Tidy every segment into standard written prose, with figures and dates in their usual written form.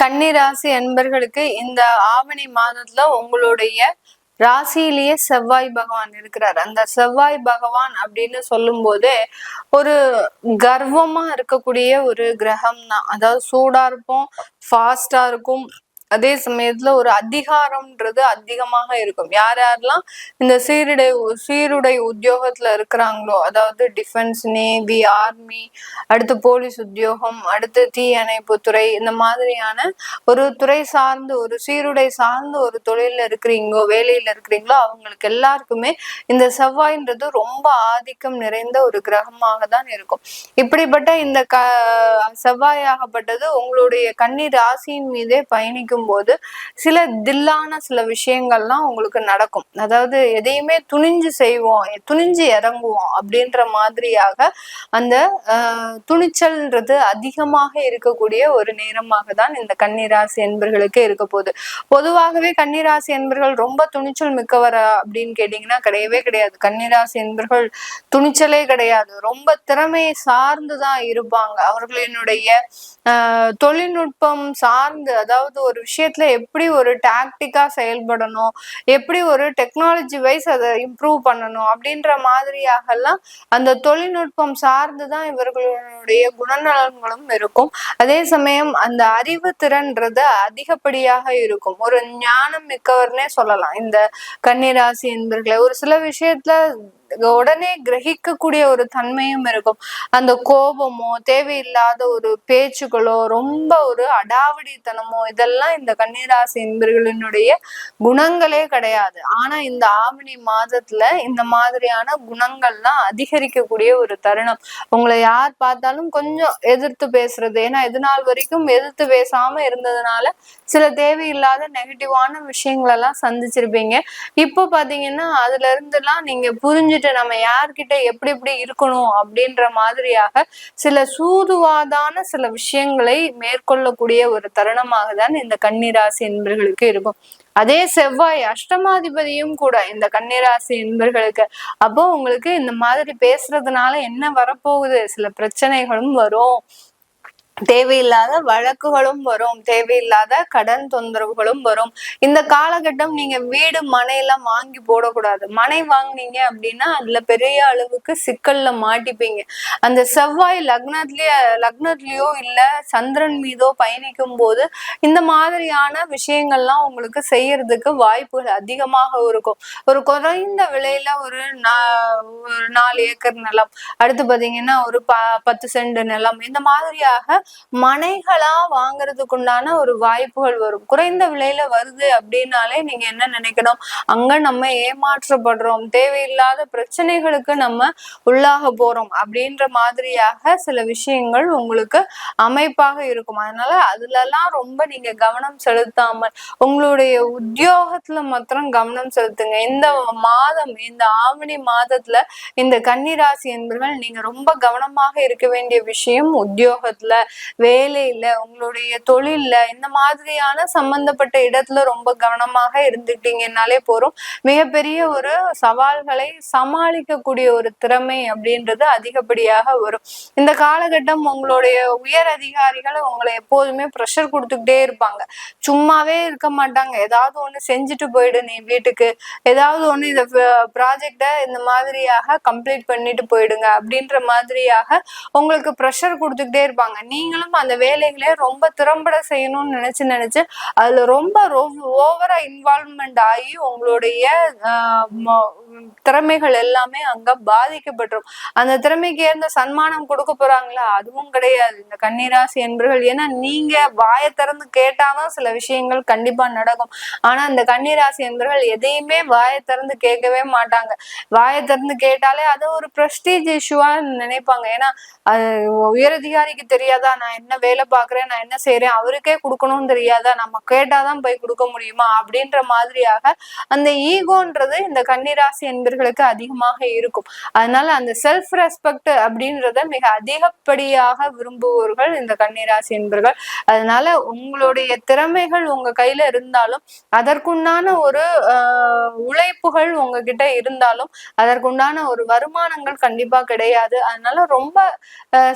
கன்னி ராசி அன்பர்களுக்கு இந்த ஆவணி மாதத்துல உங்களுடைய ராசியிலேயே செவ்வாய் பகவான் இருக்கிறார். அந்த செவ்வாய் பகவான் அப்படின்னு சொல்லும் போதே ஒரு கர்வமா இருக்கக்கூடிய ஒரு கிரகம் தான். அதாவது சூடா இருப்போம், ஃபாஸ்டா இருக்கும், அதே சமயத்துல ஒரு அதிகாரம்ன்றது அதிகமாக இருக்கும். யார் யாரெல்லாம் இந்த சீருடை உத்தியோகத்துல இருக்கிறாங்களோ, அதாவது டிஃபென்ஸ், நேவி, ஆர்மி, அடுத்து போலீஸ் உத்தியோகம், அடுத்து தீயணைப்பு துறை, இந்த மாதிரியான ஒரு துறை சார்ந்து ஒரு சீருடை சார்ந்து ஒரு தொழில இருக்கிறீங்களோ, வேலையில இருக்கிறீங்களோ, அவங்களுக்கு எல்லாருக்குமே இந்த செவ்வாய்ன்றது ரொம்ப ஆதிக்கம் நிறைந்த ஒரு கிரகமாக தான் இருக்கும். இப்படிப்பட்ட இந்த செவ்வாயாகப்பட்டது உங்களுடைய கன்னி ராசியின் மீதே பயணிக்கும் போது சில தில்லான சில விஷயங்கள்லாம் உங்களுக்கு நடக்கும். அதாவது எதையுமே துணிஞ்சு செய்வோம், துணிஞ்சு இறங்குவோம் அப்படின்ற மாதிரியாக அந்த துணிச்சல்ன்றது அதிகமாக இருக்கக்கூடிய ஒரு நேரமாக தான் இந்த கன்னிராசி என்பர்களுக்கு இருக்க போகுது. பொதுவாகவே கன்னிராசி என்பர்கள் ரொம்ப துணிச்சல் மிக்கவரா அப்படின்னு கேட்டீங்கன்னா கிடையவே கிடையாது. கன்னிராசி என்பர்கள் துணிச்சலே கிடையாது, ரொம்ப திறமையை சார்ந்துதான் இருப்பாங்க. அவர்களினுடைய தொழில்நுட்பம் சார்ந்து, அதாவது ஒரு விஷயத்துல எப்படி ஒரு டாக்டிக்கா செயல்படணும், எப்படி ஒரு டெக்னாலஜி வைஸ் அதை இம்ப்ரூவ் பண்ணணும் அப்படின்ற மாதிரியாக எல்லாம் அந்த தொழில்நுட்பம் சார்ந்துதான் இவர்களுடைய குணநலன்களும் இருக்கும். அதே சமயம் அந்த அறிவு திறன்றது அதிகப்படியாக இருக்கும். ஒரு ஞானம் மிக்கவர்னே சொல்லலாம் இந்த கன்னிராசி என்பர்களை. ஒரு சில விஷயத்துல உடனே கிரகிக்கக்கூடிய ஒரு தன்மையும் இருக்கும். அந்த கோபமோ, தேவையில்லாத ஒரு பேச்சுக்களோ, ரொம்ப ஒரு அடாவடித்தனமோ, இதெல்லாம் இந்த கன்னிராசி என்பர்களினுடைய குணங்களே கிடையாது. ஆனா இந்த ஆவணி மாதத்துல இந்த மாதிரியான குணங்கள்லாம் அதிகரிக்கக்கூடிய ஒரு தருணம். உங்களை யார் பார்த்தாலும் கொஞ்சம் எதிர்த்து பேசுறது, ஏன்னா இது நாள் வரைக்கும் எதிர்த்து பேசாம இருந்ததுனால சில தேவையில்லாத நெகட்டிவான விஷயங்கள் எல்லாம் சந்திச்சிருப்பீங்க. இப்போ பாத்தீங்கன்னா அதுல இருந்துலாம் நீங்க புரிஞ்சுட்டு நம்ம யார்கிட்ட எப்படி எப்படி இருக்கணும் அப்படின்ற மாதிரியாக சில சூதுவாதான சில விஷயங்களை மேற்கொள்ளக்கூடிய ஒரு தருணமாக தான் இந்த கன்னிராசி என்பர்களுக்கு இருக்கும். அதே செவ்வாய் அஷ்டமாதிபதியும் கூட இந்த கன்னிராசி என்பர்களுக்கு. அப்போ உங்களுக்கு இந்த மாதிரி பேசுறதுனால என்ன வரப்போகுது, சில பிரச்சனைகளும் வரும், தேவையில்லாத வழக்குகளும் வரும், தேவையில்லாத கடன் தொந்தரவுகளும் வரும். இந்த காலகட்டம் நீங்க வீடு மனை எல்லாம் வாங்கி போடக்கூடாது. மனை வாங்கினீங்க அப்படின்னா அதுல பெரிய அளவுக்கு சிக்கல்ல மாட்டிப்பீங்க. அந்த செவ்வாய் லக்னத்திலயோ இல்ல சந்திரன் மீதோ பயணிக்கும் போது இந்த மாதிரியான விஷயங்கள்லாம் உங்களுக்கு செய்யறதுக்கு வாய்ப்புகள் அதிகமாக இருக்கும். ஒரு குறைந்த விலையில ஒரு 4 ஏக்கர் நிலம், அடுத்து பாத்தீங்கன்னா ஒரு 10 சென்ட் நிலம், இந்த மாதிரியாக மனைகளா வாங்குறதுக்கு உண்டான ஒரு வாய்ப்புகள் வரும். குறைந்த விலையில வருது அப்படின்னாலே நீங்க என்ன நினைக்கணும், அங்க நம்ம ஏமாற்றப்படுறோம், தேவையில்லாத பிரச்சனைகளுக்கு நம்ம உள்ளாக போறோம் அப்படின்ற மாதிரியாக சில விஷயங்கள் உங்களுக்கு அமைப்பாக இருக்கும். அதனால அதுலலாம் ரொம்ப நீங்க கவனம் செலுத்தாமல் உங்களுடைய உத்தியோகத்துல மாத்திரம் கவனம் செலுத்துங்க. இந்த மாதம், இந்த ஆவணி மாதத்துல இந்த கன்னிராசி என்பவர்கள் நீங்க ரொம்ப கவனமாக இருக்க வேண்டிய விஷயம் உத்தியோகத்துல, வேலையில, உங்களுடைய தொழில்ல, இந்த மாதிரியான சம்பந்தப்பட்ட இடத்துல ரொம்ப கவனமாக இருந்துட்டீங்கன்னாலே போறோம். மிகப்பெரிய ஒரு சவால்களை சமாளிக்கக்கூடிய ஒரு திறமை அப்படின்றது அதிகப்படியாக வரும். இந்த காலகட்டம் உங்களுடைய உயர் அதிகாரிகள் உங்களை எப்போதுமே ப்ரெஷர் கொடுத்துக்கிட்டே இருப்பாங்க. சும்மாவே இருக்க மாட்டாங்க. ஏதாவது ஒண்ணு செஞ்சுட்டு போயிடு நீ வீட்டுக்கு, ஏதாவது ஒண்ணு இந்த ப்ராஜெக்ட இந்த மாதிரியாக கம்ப்ளீட் பண்ணிட்டு போயிடுங்க அப்படின்ற மாதிரியாக உங்களுக்கு ப்ரெஷர் கொடுத்துக்கிட்டே இருப்பாங்க. நீங்களும் அந்த வேலைகளே ரொம்ப திறம்பட செய்யணும்னு நினைச்சு அதுல ரொம்ப ஓவரா இன்வால்வ்மெண்ட் ஆகி உங்களுடைய திறமைகள் எல்லாமே அங்க பாதிக்கப்பட்டுரும். அந்த திறமைக்கு ஏற்ற சன்மானம் கொடுக்க போறாங்களா, அதுவும் கிடையாது இந்த கன்னிராசி என்பர்கள். ஏன்னா நீங்க வாயை திறந்து கேட்டாதான் சில விஷயங்கள் கண்டிப்பா நடக்கும். ஆனா இந்த கன்னிராசி என்பர்கள் எதையுமே வாயை திறந்து கேட்கவே மாட்டாங்க. வாயை திறந்து கேட்டாலே அதை ஒரு பிரஸ்டீஜ் இஷ்யூவா நினைப்பாங்க. ஏன்னா அது உயரதிகாரிக்கு தெரியாதா நான் என்ன வேலை பாக்குறேன், நான் என்ன செய்யறேன், அவருக்கே கொடுக்கணும்னு தெரியாதா, நம்ம கேட்டாதான் போய் கொடுக்க முடியுமா அப்படின்ற மாதிரியாக அந்த ஈகோன்றது இந்த கன்னிராசி என்பர்களுக்கு அதிகமாக இருக்கும். அதனால அந்த செல்ஃப் ரெஸ்பெக்ட் அப்படின்றத மிக அதிகப்படியாக விரும்புவர்கள் இந்த கன்னிராசி என்பர்கள். அதனால உங்களுடைய திறமைகள் உங்க கையில இருந்தாலும், அதற்குண்டான ஒரு உழைப்புகள் உங்ககிட்ட இருந்தாலும், அதற்குண்டான ஒரு வருமானங்கள் கண்டிப்பா கிடையாது. அதனால ரொம்ப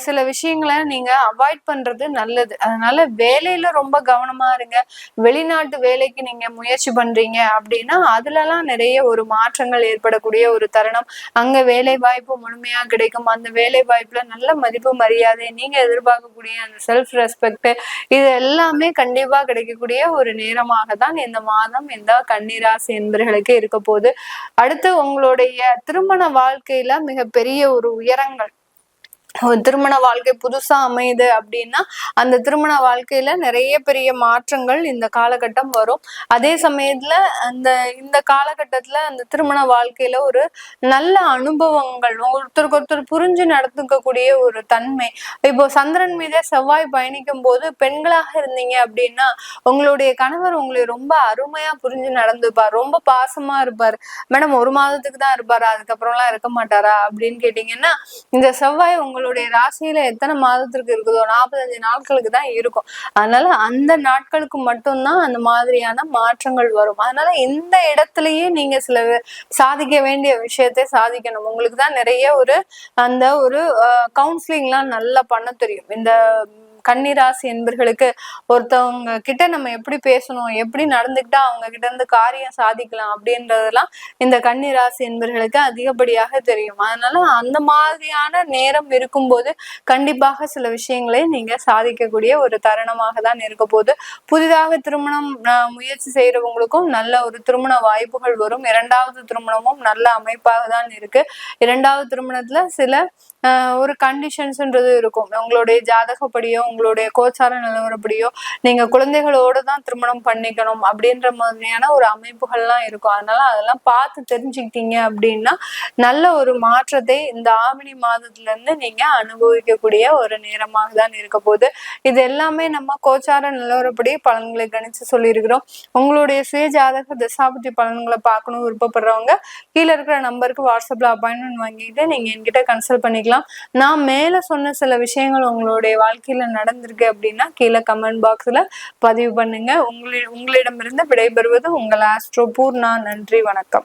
சில விஷயங்களை நீங்க அவாய்ட் பண்றது நல்லது. அதனால வேலையில ரொம்ப கவனமா இருங்க. வெளிநாட்டு வேலைக்கு நீங்க முயற்சி பண்றீங்க அப்படின்னா அதுலலாம் நிறைய ஒரு மாற்றங்கள் ஏற்படக்கூடிய ஒரு தருணம். அங்க வேலை வாய்ப்பு முழுமையா கிடைக்கும். அந்த வேலை வாய்ப்புல நல்ல மதிப்பு மரியாதை, நீங்க எதிர்பார்க்கக்கூடிய அந்த செல்ஃப் ரெஸ்பெக்ட், இது எல்லாமே கண்டிப்பா கிடைக்கக்கூடிய ஒரு நேரமாக தான் இந்த மாதம் இந்த கன்னிராசி என்பர்களுக்கு இருக்க போகுது. அடுத்து உங்களுடைய திருமண வாழ்க்கையில மிகப்பெரிய ஒரு உயரங்கள், திருமண வாழ்க்கை புதுசா அமையுது அப்படின்னா அந்த திருமண வாழ்க்கையில நிறைய பெரிய மாற்றங்கள் இந்த காலகட்டம் வரும். அதே சமயத்துல இந்த காலகட்டத்துல அந்த திருமண வாழ்க்கையில ஒரு நல்ல அனுபவங்கள், ஒருத்தருக்கு ஒருத்தர் புரிஞ்சு நடந்துக்கக்கூடிய ஒரு தன்மை. இப்போ சந்திரன் மீதே செவ்வாய் பயணிக்கும் போது பெண்களாக இருந்தீங்க அப்படின்னா உங்களுடைய கணவர் உங்களை ரொம்ப அருமையா புரிஞ்சு நடந்துப்பார், ரொம்ப பாசமா இருப்பார். மேடம் 1 மாதத்துக்கு தான் இருப்பாரா, அதுக்கப்புறம்லாம் இருக்க மாட்டாரா அப்படின்னு கேட்டீங்கன்னா, இந்த செவ்வாய் உங்களுடைய ராசியில எத்தனை மாதத்திற்கு இருக்குதோ 45 நாட்களுக்கு தான் இருக்கும். அதனால அந்த நாட்களுக்கு மட்டும்தான் அந்த மாதிரியான மாற்றங்கள் வரும். அதனால இந்த இடத்துலயே நீங்க சில சாதிக்க வேண்டிய விஷயத்தை சாதிக்கணும். உங்களுக்கு தான் நிறைய ஒரு கவுன்சிலிங் எல்லாம் நல்லா பண்ண தெரியும். இந்த கன்னிராசி என்பர்களுக்கு ஒருத்தவங்க கிட்ட நம்ம எப்படி பேசணும், எப்படி நடந்துக்கிட்டா அவங்க கிட்ட இருந்து காரியம் சாதிக்கலாம் அப்படின்றதெல்லாம் இந்த கன்னிராசி என்பர்களுக்கு அதிகப்படியாக தெரியும். அதனால அந்த மாதிரியான நேரம் இருக்கும்போது கண்டிப்பாக சில விஷயங்களை நீங்க சாதிக்கக்கூடிய ஒரு தருணமாக தான் இருக்க போகுது. புதிதாக திருமணம் முயற்சி செய்யறவங்களுக்கும் நல்ல ஒரு திருமண வாய்ப்புகள் வரும். 2வது திருமணமும் நல்ல அமைப்பாக தான் இருக்கு. 2வது திருமணத்துல சில ஒரு கண்டிஷன்ஸ்ன்றது இருக்கும். உங்களுடைய ஜாதகப்படியோ உங்களுடைய கோச்சார நிலவரப்படியோ நீங்க குழந்தைகளோட தான் திருமணம் பண்ணிக்கணும் அப்படின்ற மாதிரியான ஒரு அமைப்புகள்லாம் இருக்கும். அதனால அதெல்லாம் பார்த்து தெரிஞ்சுக்கிட்டீங்க அப்படின்னா நல்ல ஒரு மாற்றத்தை இந்த ஆவணி மாதத்துல இருந்து நீங்க அனுபவிக்கக்கூடிய ஒரு நேரமாக தான் இருக்க போகுது. இது எல்லாமே நம்ம கோச்சார நிலவரப்படி பலன்களை கணிச்சு சொல்லியிருக்கிறோம். உங்களுடைய சுய ஜாதக தசாபதி பலன்களை பார்க்கணும் விருப்பப்படுறவங்க கீழே இருக்கிற நம்பருக்கு வாட்ஸ்அப்ல அப்பாயின்மெண்ட் வாங்கிட்டு நீங்க என்கிட்ட கன்சல்ட் பண்ணிக்கலாம். நான் மேல சொன்ன சில விஷயங்கள் உங்களுடைய வாழ்க்கையில நடந்திருக்கு அப்படின்னா கீழே கமெண்ட் பாக்ஸ்ல பதிவு பண்ணுங்க. உங்களிடமிருந்து விடைபெறுவது உங்கள் ஆஸ்ட்ரோ பூர்ணா. நன்றி, வணக்கம்.